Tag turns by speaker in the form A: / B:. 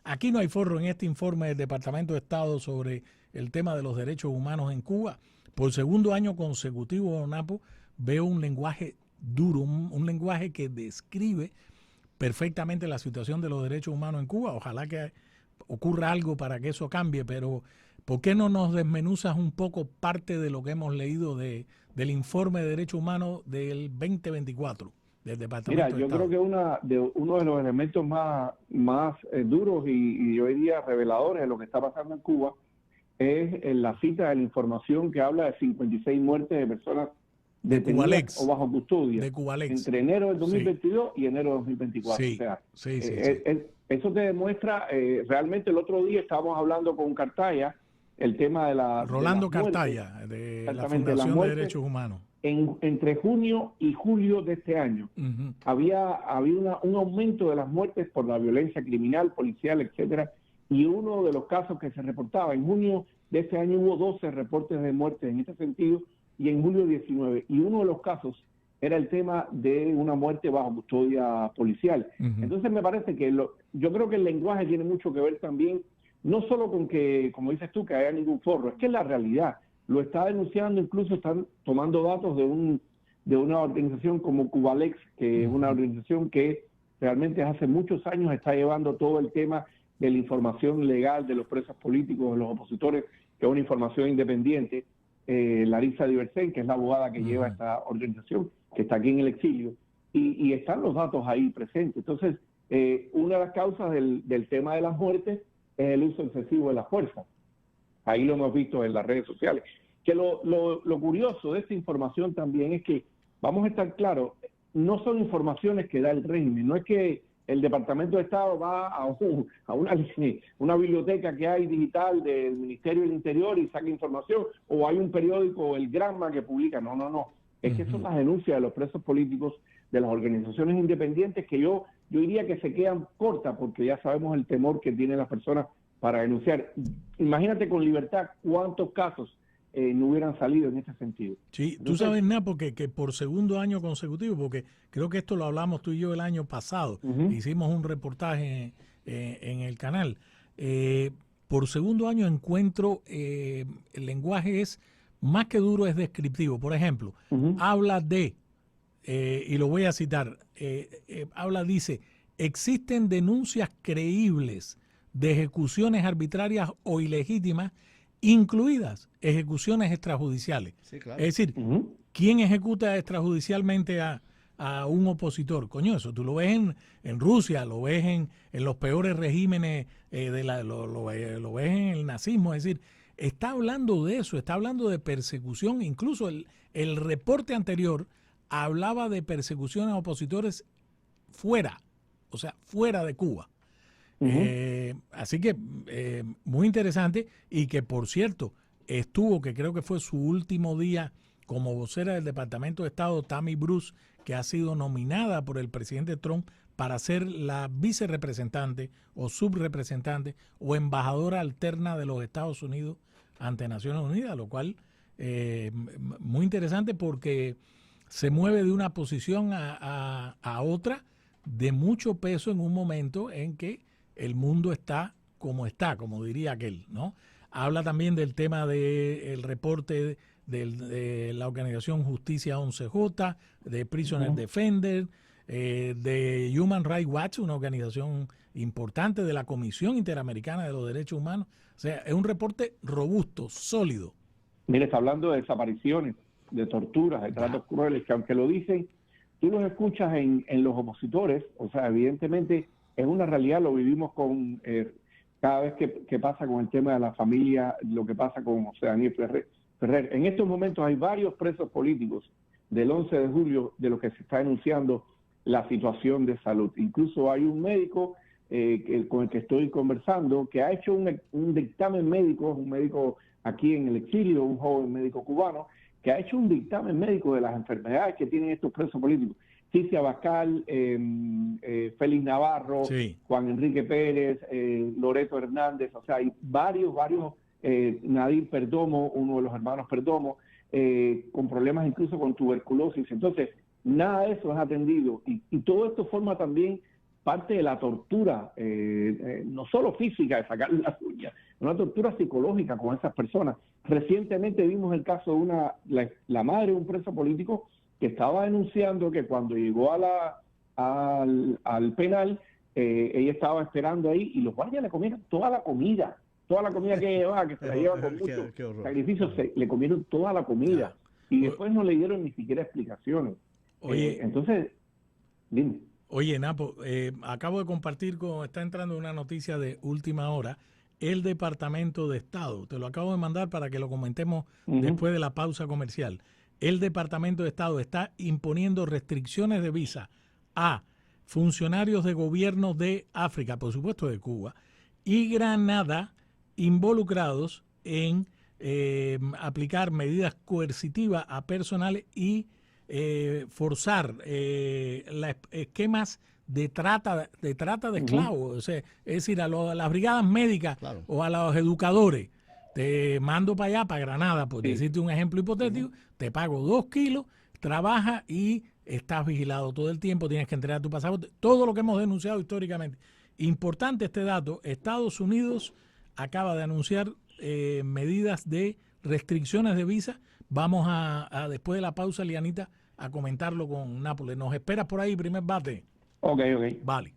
A: aquí no hay forro en este informe del Departamento de Estado sobre el tema de los derechos humanos en Cuba. Por segundo año consecutivo, don Napo, veo un lenguaje duro, un lenguaje que describe perfectamente la situación de los derechos humanos en Cuba. Ojalá que ocurra algo para que eso cambie, pero ¿por qué no nos desmenuzas un poco parte de lo que hemos leído del informe de derechos humanos del 2024 del
B: Mira,
A: Departamento de
B: yo creo
A: Estado?
B: que uno de los elementos más duros y yo diría reveladores de lo que está pasando en Cuba es la cita de la información que habla de 56 muertes de personas
A: De
B: detenidas o
A: Cubalex,
B: bajo custodia
A: de Cubalex.
B: entre enero del
A: Sí,
B: 2022 y enero del 2024. O
A: sí,
B: sea,
A: sí, sí, sí.
B: eso te demuestra, realmente el otro día estábamos hablando con Cartaya, el tema de las
A: Rolando
B: muertes,
A: Cartaya, de la
B: exactamente, de las
A: Fundación de
B: muertes
A: Derechos Humanos.
B: entre junio y julio de este año.
A: Uh-huh.
B: Había un aumento de las muertes por la violencia criminal, policial, etcétera, y uno de los casos que se reportaba en junio de este año hubo 12 reportes de muertes en este sentido, y en julio 19, y uno de los casos era el tema de una muerte bajo custodia policial.
A: Uh-huh.
B: Entonces me parece que yo creo que el lenguaje tiene mucho que ver también, no solo con que, como dices tú, que haya ningún forro, es que es la realidad. Lo está denunciando, incluso están tomando datos de una organización como Cubalex, que es una organización que realmente hace muchos años está llevando todo el tema de la información legal de los presos políticos, de los opositores, que es una información independiente. Larissa Diversen, que es la abogada que lleva esta organización, que está aquí en el exilio, y están los datos ahí presentes. Entonces, una de las causas del tema de las muertes es el uso excesivo de la fuerza. Ahí lo hemos visto en las redes sociales. Que lo curioso de esta información también es que, vamos a estar claros, no son informaciones que da el régimen, no es que el Departamento de Estado va a una biblioteca que hay digital del Ministerio del Interior y saca información, o hay un periódico, el Granma, que publica. No, no, no. Es que son las denuncias de los presos políticos, de las organizaciones independientes, que yo diría que se quedan cortas, porque ya sabemos el temor que tienen las personas para denunciar. Imagínate con libertad cuántos casos no hubieran salido en este sentido.
A: Sí,
B: Entonces,
A: tú sabes, Napo, que por segundo año consecutivo, porque creo que esto lo hablamos tú y yo el año pasado, hicimos un reportaje en el canal. Por segundo año encuentro, el lenguaje es más que duro, es descriptivo. Por ejemplo, habla de, y lo voy a citar, dice, existen denuncias creíbles de ejecuciones arbitrarias o ilegítimas, incluidas ejecuciones extrajudiciales.
C: Sí, claro.
A: Es decir, ¿quién ejecuta extrajudicialmente a un opositor? Coño, eso tú lo ves en Rusia, lo ves en los peores regímenes, lo ves en el nazismo. Es decir, está hablando de eso, está hablando de persecución. Incluso el reporte anterior hablaba de persecución a opositores fuera, o sea, fuera de Cuba. Así que muy interesante, y que por cierto estuvo, que creo que fue su último día como vocera del Departamento de Estado, Tammy Bruce, que ha sido nominada por el presidente Trump para ser la vicerepresentante o subrepresentante o embajadora alterna de los Estados Unidos ante Naciones Unidas, lo cual muy interesante, porque se mueve de una posición a otra de mucho peso en un momento en que el mundo está, como diría aquel, ¿no? Habla también del tema del reporte de la organización Justicia 11J, de Prisoner Defender, de Human Rights Watch, una organización importante, de la Comisión Interamericana de los Derechos Humanos. O sea, es un reporte robusto, sólido.
B: Mire, está hablando de desapariciones, de torturas, de tratos crueles, que aunque lo dicen, tú los escuchas en los opositores. O sea, evidentemente es una realidad, lo vivimos con cada vez que pasa con el tema de la familia, lo que pasa con José Daniel Ferrer. En estos momentos hay varios presos políticos del 11 de julio de los que se está denunciando la situación de salud. Incluso hay un médico con el que estoy conversando, que ha hecho un dictamen médico, un médico aquí en el exilio, un joven médico cubano, que ha hecho un dictamen médico de las enfermedades que tienen estos presos políticos. Cicia Bascal, Félix Navarro, sí, Juan Enrique Pérez, Loreto Hernández, o sea, hay varios, Nadir Perdomo, uno de los hermanos Perdomo, con problemas incluso con tuberculosis. Entonces, nada de eso es atendido, y todo esto forma también parte de la tortura, no solo física de sacar las uñas, una tortura psicológica con esas personas. Recientemente vimos el caso de la madre de un preso político que estaba denunciando que cuando llegó al penal, ella estaba esperando ahí y los guardias le comieron toda la comida que llevaba, que se la lleva con mucho sacrificio, le comieron toda la comida y después no le dieron ni siquiera explicaciones.
A: Oye,
B: entonces, dime.
A: Oye, Napo, acabo de compartir está entrando una noticia de última hora, el Departamento de Estado. Te lo acabo de mandar para que lo comentemos después de la pausa comercial. El Departamento de Estado está imponiendo restricciones de visa a funcionarios de gobierno de África, por supuesto de Cuba, y Granada, involucrados en aplicar medidas coercitivas a personal y forzar esquemas de trata de esclavos, o sea, es decir, a las brigadas médicas o a los educadores. Te mando para allá, para Granada, por decirte un ejemplo hipotético, te pago 2 kilos, trabajas y estás vigilado todo el tiempo, tienes que entregar tu pasaporte, todo lo que hemos denunciado históricamente. Importante este dato, Estados Unidos acaba de anunciar medidas de restricciones de visa. Vamos a después de la pausa, Lianita, a comentarlo con Nápoles. ¿Nos esperas por ahí, primer bate?
B: Ok.
A: Vale.